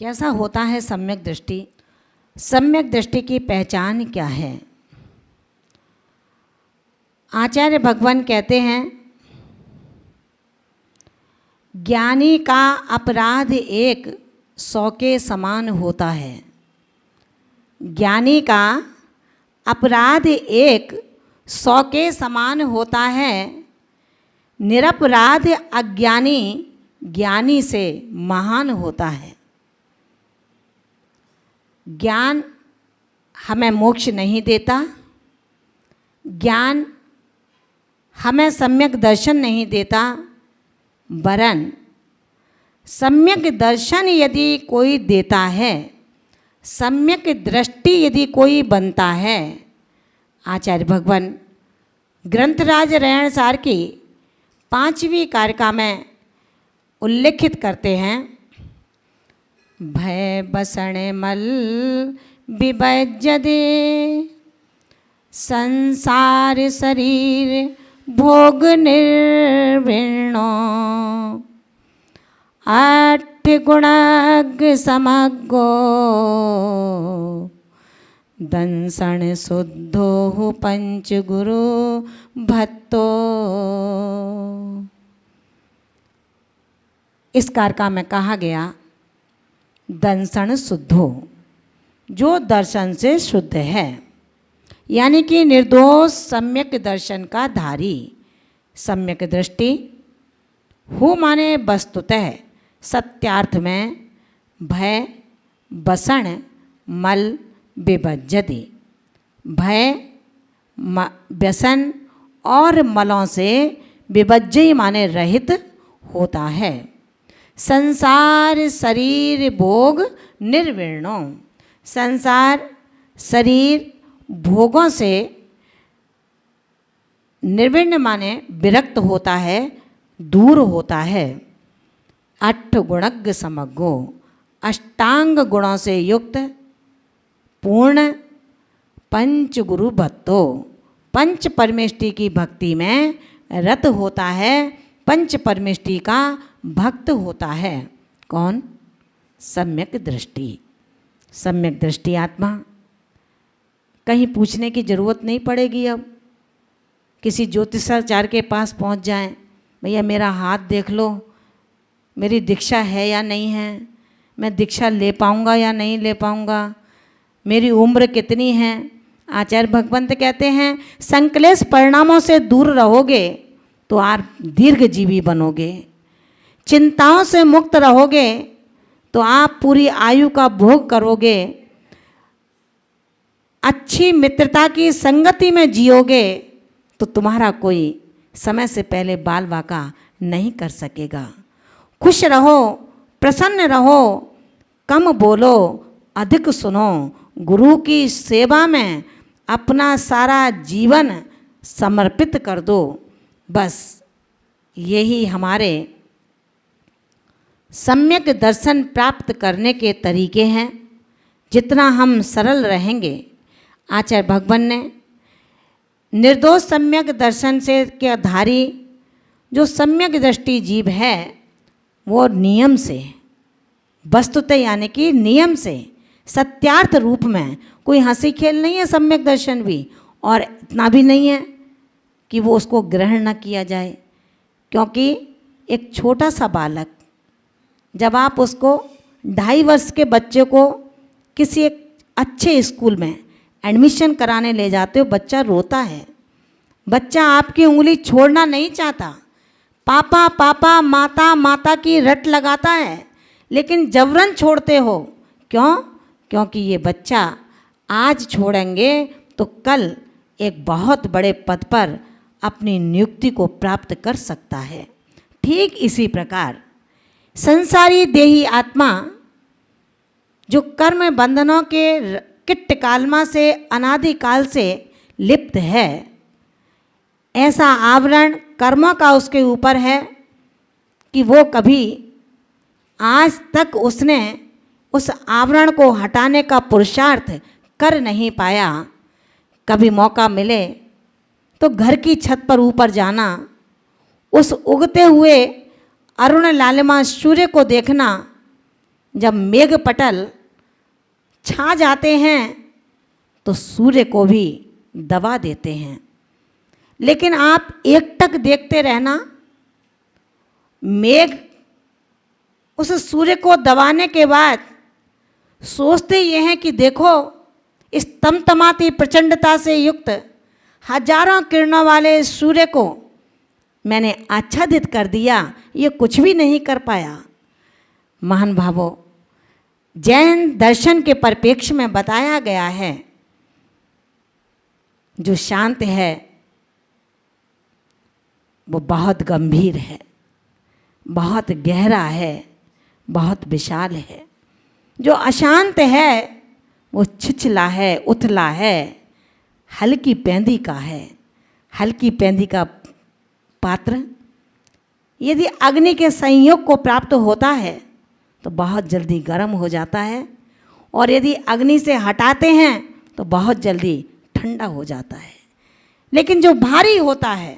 कैसा होता है सम्यक दृष्टि? सम्यक दृष्टि की पहचान क्या है? आचार्य भगवान कहते हैं, ज्ञानी का अपराध 100 के समान होता है। ज्ञानी का अपराध 100 के समान होता है। निरपराध अज्ञानी ज्ञानी से महान होता है। ज्ञान हमें मोक्ष नहीं देता, ज्ञान हमें सम्यक दर्शन नहीं देता, वरन सम्यक दर्शन यदि कोई देता है, सम्यक दृष्टि यदि कोई बनता है, आचार्य भगवान ग्रंथराज रैणसार की 5वीं कारिका में उल्लेखित करते हैं, भय बसण मल विभज्यते संसार शरीर भोग निर्विण्णो आठ गुणज्ञ समग्गो दंसण शुद्धो पंच गुरु भत्तो। इस कारिका में कहा गया, दंसण शुद्धो, जो दर्शन से शुद्ध है, यानी कि निर्दोष सम्यक दर्शन का धारी। सम्यक दृष्टि हो माने वस्तुतः सत्यार्थ में भय बसण मल विभज्यति। भय व्यसन और मलों से विभज्य माने रहित होता है। संसार शरीर भोग निर्विण्णो, संसार शरीर भोगों से निर्विण्ण माने विरक्त होता है, दूर होता है। अष्ट गुणज्ञ समग्गो, अष्टांग गुणों से युक्त पूर्ण पंच गुरु भत्तो, पंच परमेष्टि की भक्ति में रत होता है, पंच परमेष्टि का भक्त होता है। कौन? सम्यक दृष्टि। सम्यक दृष्टि आत्मा। कहीं पूछने की ज़रूरत नहीं पड़ेगी। अब किसी ज्योतिषाचार्य के पास पहुंच जाएं, भैया मेरा हाथ देख लो, मेरी दीक्षा है या नहीं है, मैं दीक्षा ले पाऊंगा या नहीं ले पाऊंगा, मेरी उम्र कितनी है। आचार्य भगवंत कहते हैं, संक्लेश परिणामों से दूर रहोगे तो आप दीर्घजीवी बनोगे, चिंताओं से मुक्त रहोगे तो आप पूरी आयु का भोग करोगे, अच्छी मित्रता की संगति में जियोगे तो तुम्हारा कोई समय से पहले बाल वाका नहीं कर सकेगा। खुश रहो, प्रसन्न रहो, कम बोलो, अधिक सुनो, गुरु की सेवा में अपना सारा जीवन समर्पित कर दो। बस यही हमारे सम्यक दर्शन प्राप्त करने के तरीके हैं। जितना हम सरल रहेंगे, आचार्य भगवान ने निर्दोष सम्यक दर्शन से के आधारी जो सम्यक दृष्टि जीव है, वो नियम से, वस्तुतः यानी कि नियम से, सत्यार्थ रूप में, कोई हंसी खेल नहीं है सम्यक दर्शन भी, और इतना भी नहीं है कि वो उसको ग्रहण न किया जाए। क्योंकि एक छोटा सा बालक, जब आप उसको 2.5 वर्ष के बच्चे को किसी एक अच्छे स्कूल में एडमिशन कराने ले जाते हो, बच्चा रोता है, बच्चा आपकी उंगली छोड़ना नहीं चाहता, पापा पापा माता माता की रट लगाता है, लेकिन जबरन छोड़ते हो। क्यों? क्योंकि ये बच्चा आज छोड़ेंगे तो कल एक बहुत बड़े पद पर अपनी नियुक्ति को प्राप्त कर सकता है। ठीक इसी प्रकार संसारी देही आत्मा जो कर्म बंधनों के किट्ट कालमा से अनादिकाल से लिप्त है, ऐसा आवरण कर्मों का उसके ऊपर है कि वो कभी आज तक उसने उस आवरण को हटाने का पुरुषार्थ कर नहीं पाया। कभी मौका मिले तो घर की छत पर ऊपर जाना, उस उगते हुए अरुण लालिमा सूर्य को देखना, जब मेघ पटल छा जाते हैं तो सूर्य को भी दबा देते हैं। लेकिन आप एकटक देखते रहना, मेघ उस सूर्य को दबाने के बाद सोचते ये हैं कि देखो, इस तमतमाती प्रचंडता से युक्त हजारों किरणों वाले सूर्य को मैंने आच्छादित कर दिया, ये कुछ भी नहीं कर पाया। महान भावों, जैन दर्शन के परिप्रेक्ष्य में बताया गया है, जो शांत है वो बहुत गंभीर है, बहुत गहरा है, बहुत विशाल है। जो अशांत है वो छिछला है, उथला है, हल्की पेंदी का है। हल्की पेंदी का पात्र यदि अग्नि के संयोग को प्राप्त होता है तो बहुत जल्दी गर्म हो जाता है, और यदि अग्नि से हटाते हैं तो बहुत जल्दी ठंडा हो जाता है। लेकिन जो भारी होता है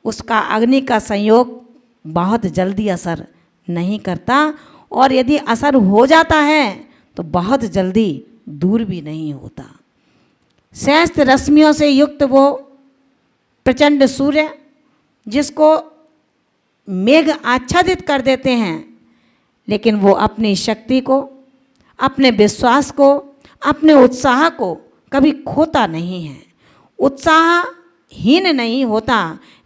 उसका अग्नि का संयोग बहुत जल्दी असर नहीं करता, और यदि असर हो जाता है तो बहुत जल्दी दूर भी नहीं होता। सहस्त्र रश्मियों से युक्त वो प्रचंड सूर्य, जिसको मेघ आच्छादित कर देते हैं, लेकिन वो अपनी शक्ति को, अपने विश्वास को, अपने उत्साह को कभी खोता नहीं है, उत्साहहीन नहीं होता।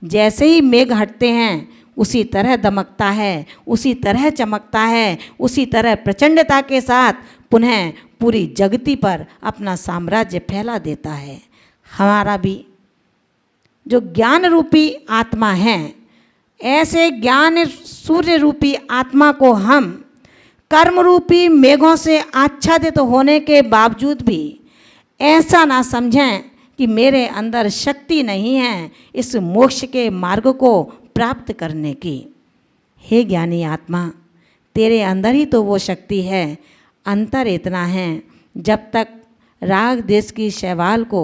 जैसे ही मेघ हटते हैं उसी तरह दमकता है, उसी तरह चमकता है, उसी तरह प्रचंडता के साथ पुनः पूरी जगती पर अपना साम्राज्य फैला देता है। हमारा भी जो ज्ञान रूपी आत्मा है, ऐसे ज्ञान सूर्य रूपी आत्मा को हम कर्म रूपी मेघों से आच्छादित होने के बावजूद भी ऐसा ना समझें कि मेरे अंदर शक्ति नहीं है इस मोक्ष के मार्ग को प्राप्त करने की। हे ज्ञानी आत्मा, तेरे अंदर ही तो वो शक्ति है। अंतर इतना है, जब तक राग देश की शैवाल को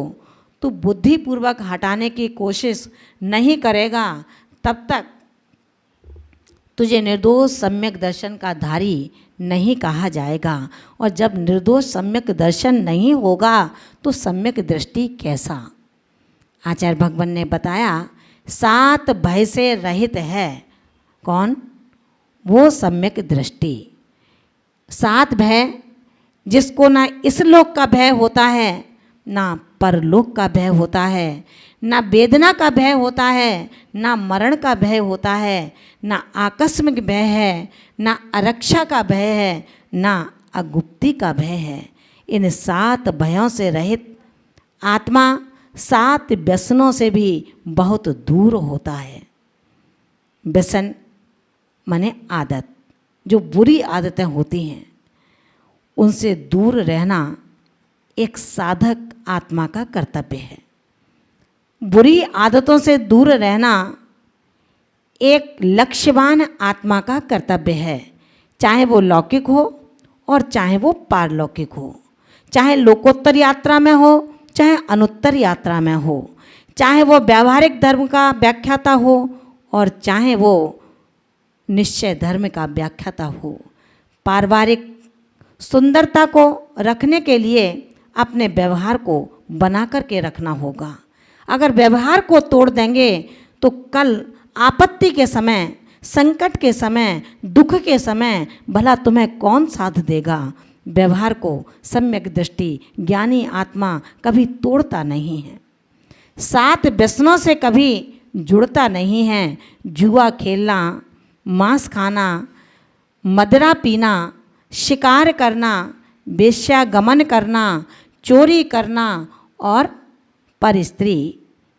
तू बुद्धिपूर्वक हटाने की कोशिश नहीं करेगा, तब तक तुझे निर्दोष सम्यक दर्शन का धारी नहीं कहा जाएगा। और जब निर्दोष सम्यक दर्शन नहीं होगा तो सम्यक दृष्टि कैसा? आचार्य भगवान ने बताया, 7 भय से रहित है। कौन? वो सम्यक दृष्टि। 7 भय, जिसको ना इस लोक का भय होता है, ना परलोक का भय होता है, ना वेदना का भय होता है, ना मरण का भय होता है, ना आकस्मिक भय है, ना अरक्षा का भय है, ना अगुप्ती का भय है। इन 7 भयों से रहित आत्मा 7 व्यसनों से भी बहुत दूर होता है। व्यसन माने आदत, जो बुरी आदतें होती हैं उनसे दूर रहना एक साधक आत्मा का कर्तव्य है। बुरी आदतों से दूर रहना एक लक्ष्यवान आत्मा का कर्तव्य है, चाहे वो लौकिक हो और चाहे वो पारलौकिक हो, चाहे लोकोत्तर यात्रा में हो चाहे अनुत्तर यात्रा में हो, चाहे वो व्यावहारिक धर्म का व्याख्याता हो और चाहे वो निश्चय धर्म का व्याख्याता हो। पारिवारिक सुंदरता को रखने के लिए अपने व्यवहार को बना करके रखना होगा। अगर व्यवहार को तोड़ देंगे तो कल आपत्ति के समय, संकट के समय, दुख के समय भला तुम्हें कौन साथ देगा? व्यवहार को सम्यक दृष्टि ज्ञानी आत्मा कभी तोड़ता नहीं है, 7 व्यसनों से कभी जुड़ता नहीं है। जुआ खेलना, मांस खाना, मदिरा पीना, शिकार करना, वेश्यागमन करना, चोरी करना और परस्त्री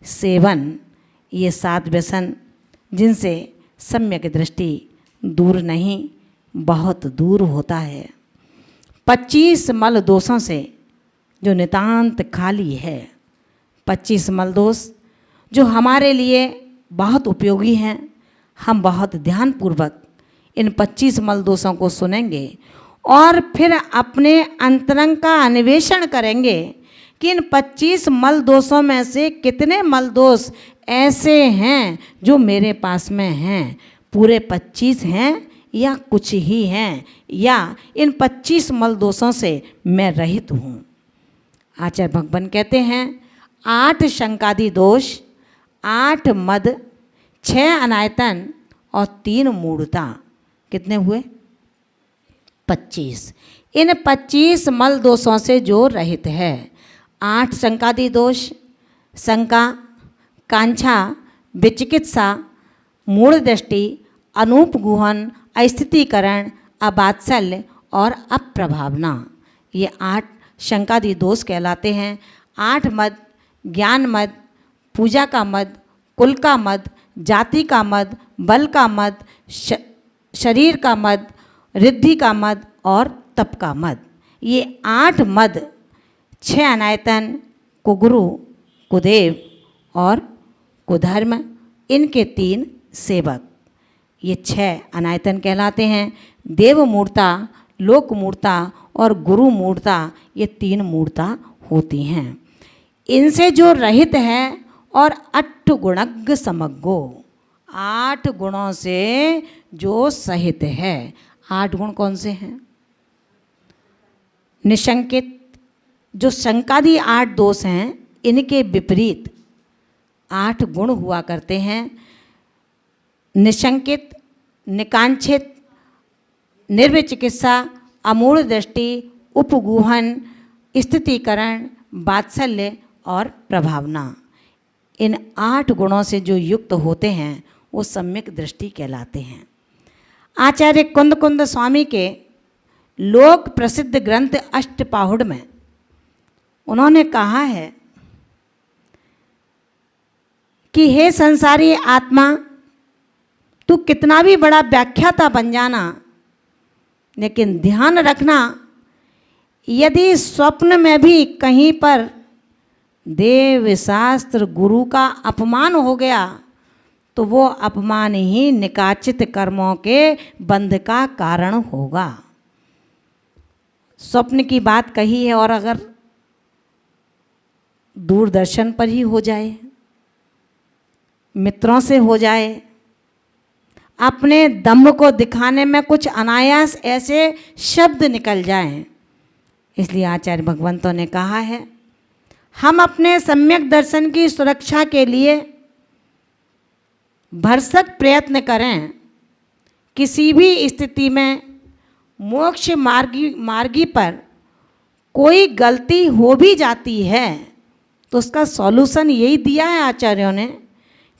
सेवन, ये 7 व्यसन जिनसे सम्यक दृष्टि दूर नहीं, बहुत दूर होता है। 25 मल दोषों से जो नितांत खाली है, 25 मल दोष जो हमारे लिए बहुत उपयोगी हैं। हम बहुत ध्यानपूर्वक इन 25 मल दोषों को सुनेंगे और फिर अपने अंतरंग का अन्वेषण करेंगे कि इन 25 मल दोषों में से कितने मल दोष ऐसे हैं जो मेरे पास में हैं। पूरे 25 हैं या कुछ ही हैं, या इन 25 मल दोषों से मैं रहित हूँ। आचार्य भगवान कहते हैं 8 शंकादि दोष, 8 मद, 6 अनायतन और 3 मूढ़ता, कितने हुए? 25। इन 25 मल दोषों से जो रहित है, 8 शंकादि दोष, शंका, कांक्षा, विचिकित्सा, मूढ़ दृष्टि, अनूपगुहन, अस्थितीकरण, अवात्सल्य और अप्रभावना, ये 8 शंकादि दोष कहलाते हैं। 8 मद, ज्ञान मद, पूजा का मद, कुल का मद, जाति का मद, बल का मद, शरीर का मद, रिद्धि का मद और तप का मद, ये 8 मद, 6 अनायतन, कुगुरु, कुदेव और कुधर्म, इनके 3 सेवक, ये 6 अनायतन कहलाते हैं। देव मूर्ता, लोक मूर्ता और गुरु मूर्ता, ये 3 मूर्ता होती हैं। इनसे जो रहित है और 8 गुणज्ञ समग्गो, 8 गुणों से जो सहित है। 8 गुण कौन से हैं? निशंकित, जो शंकादि 8 दोष हैं, इनके विपरीत 8 गुण हुआ करते हैं। निशंकित, निकांक्षित, निर्विचिकित्सा, अमूढ़ दृष्टि, उपगूहन, स्थितीकरण, वात्सल्य और प्रभावना, इन 8 गुणों से जो युक्त होते हैं वो सम्यक दृष्टि कहलाते हैं। आचार्य कुंद कुंद स्वामी के लोक प्रसिद्ध ग्रंथ अष्टपाहुड़ में उन्होंने कहा है कि हे संसारी आत्मा, तू कितना भी बड़ा व्याख्याता बन जाना, लेकिन ध्यान रखना, यदि स्वप्न में भी कहीं पर देव शास्त्र गुरु का अपमान हो गया तो वो अपमान ही निकाचित कर्मों के बंध का कारण होगा। स्वप्न की बात कही है और अगर दूरदर्शन पर ही हो जाए, मित्रों से हो जाए, अपने दम को दिखाने में कुछ अनायास ऐसे शब्द निकल जाएं, इसलिए आचार्य भगवंतों ने कहा है हम अपने सम्यक दर्शन की सुरक्षा के लिए भरसक प्रयत्न करें। किसी भी स्थिति में मोक्ष मार्गी पर कोई गलती हो भी जाती है तो उसका सॉल्यूशन यही दिया है आचार्यों ने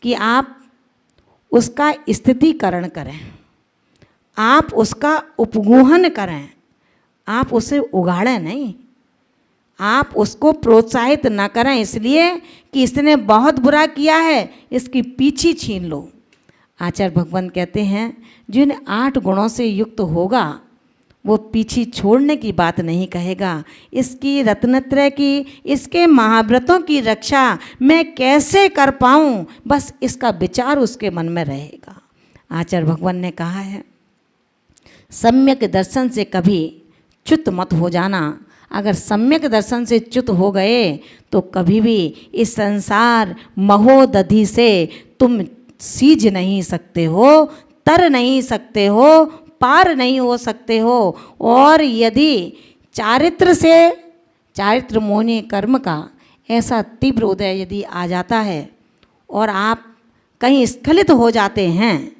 कि आप उसका स्थितीकरण करें, आप उसका उपगूहन करें, आप उसे उगाड़ें नहीं, आप उसको प्रोत्साहित न करें इसलिए कि इसने बहुत बुरा किया है, इसकी पीछे छीन लो। आचार्य भगवान कहते हैं जिन 8 गुणों से युक्त होगा वो पीछे छोड़ने की बात नहीं कहेगा। इसकी रत्नत्रय की, इसके महाव्रतों की रक्षा मैं कैसे कर पाऊँ, बस इसका विचार उसके मन में रहेगा। आचार्य भगवान ने कहा है सम्यक दर्शन से कभी च्युत मत हो जाना। अगर सम्यक दर्शन से च्युत हो गए तो कभी भी इस संसार महोदधि से तुम सीज नहीं सकते हो, तर नहीं सकते हो, पार नहीं हो सकते हो। और यदि चारित्र मोहनी कर्म का ऐसा तीव्र उदय यदि आ जाता है और आप कहीं स्खलित हो जाते हैं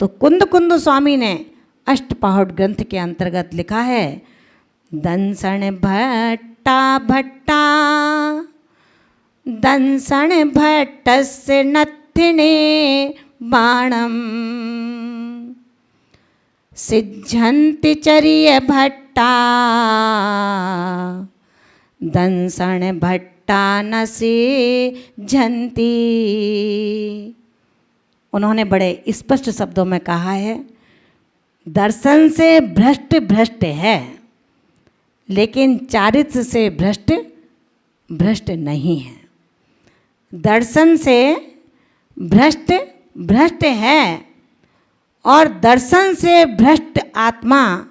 तो कुंद कुंद स्वामी ने अष्टपाहुड़ ग्रंथ के अंतर्गत लिखा है दंसण भट्टा भट्टा दंसण भट्टस्य नत्थिने बाणम सिद्धन्ति चर्य भट्टा दंसण भट्टा न सिद्धन्ति। उन्होंने बड़े स्पष्ट शब्दों में कहा है दर्शन से भ्रष्ट भ्रष्ट है लेकिन चारित्र से भ्रष्ट भ्रष्ट नहीं है। दर्शन से भ्रष्ट भ्रष्ट है और दर्शन से भ्रष्ट आत्मा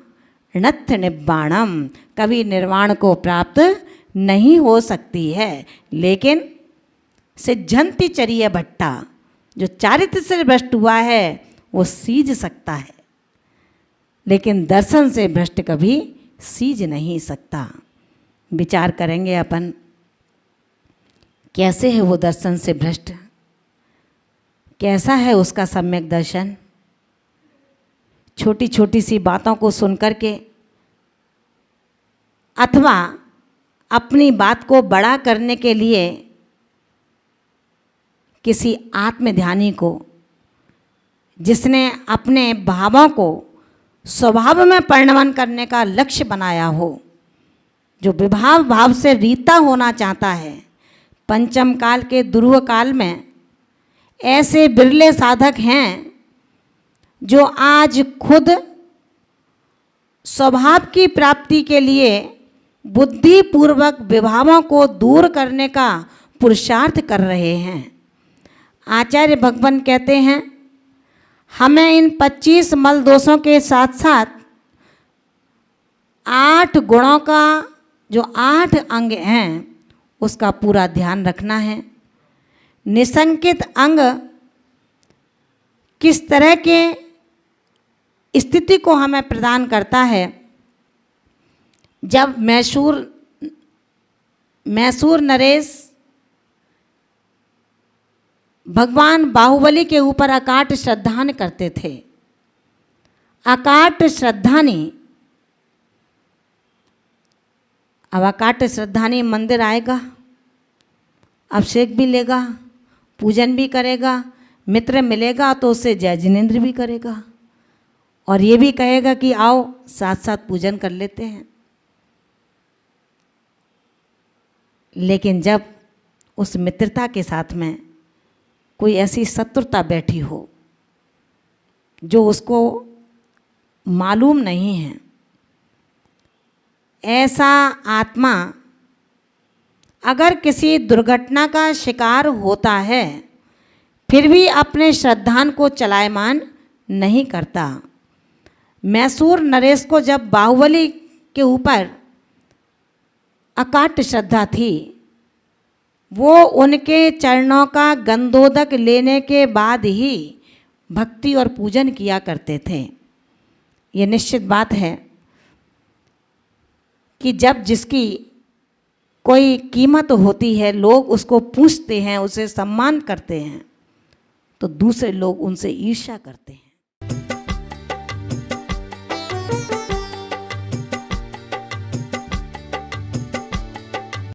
नत्थ निब्बाणम कभी निर्वाण को प्राप्त नहीं हो सकती है। लेकिन सिद्धन्ति चर्य भट्टा जो चारित्र से भ्रष्ट हुआ है वो सीज सकता है। लेकिन दर्शन से भ्रष्ट कभी सीज नहीं सकता। विचार करेंगे अपन, कैसे है वो दर्शन से भ्रष्ट, कैसा है उसका सम्यक दर्शन। छोटी छोटी सी बातों को सुनकर के अथवा अपनी बात को बड़ा करने के लिए किसी आत्मध्यानी को, जिसने अपने भावों को स्वभाव में परिणमन करने का लक्ष्य बनाया हो, जो विभाव भाव से रीता होना चाहता है, पंचम काल के दुर्व काल में ऐसे बिरले साधक हैं जो आज खुद स्वभाव की प्राप्ति के लिए बुद्धिपूर्वक विभावों को दूर करने का पुरुषार्थ कर रहे हैं। आचार्य भगवान कहते हैं, हमें इन 25 मल दोषों के साथ साथ 8 गुणों का जो 8 अंग हैं उसका पूरा ध्यान रखना है। निसंकित अंग किस तरह के स्थिति को हमें प्रदान करता है। जब मैसूर नरेश भगवान बाहुबली के ऊपर अकाट श्रद्धान करते थे, अकाट श्रद्धानी, अब अकाट श्रद्धानी मंदिर आएगा, अभिषेक भी लेगा, पूजन भी करेगा, मित्र मिलेगा तो उससे जय जिनेंद्र भी करेगा और ये भी कहेगा कि आओ साथ साथ पूजन कर लेते हैं। लेकिन जब उस मित्रता के साथ में कोई ऐसी शत्रुता बैठी हो जो उसको मालूम नहीं है, ऐसा आत्मा अगर किसी दुर्घटना का शिकार होता है फिर भी अपने श्रद्धान को चलायमान नहीं करता। मैसूर नरेश को जब बाहुबली के ऊपर अकाट श्रद्धा थी, वो उनके चरणों का गंधोदक लेने के बाद ही भक्ति और पूजन किया करते थे। ये निश्चित बात है कि जब जिसकी कोई कीमत होती है, लोग उसको पूछते हैं, उसे सम्मान करते हैं, तो दूसरे लोग उनसे ईर्ष्या करते हैं।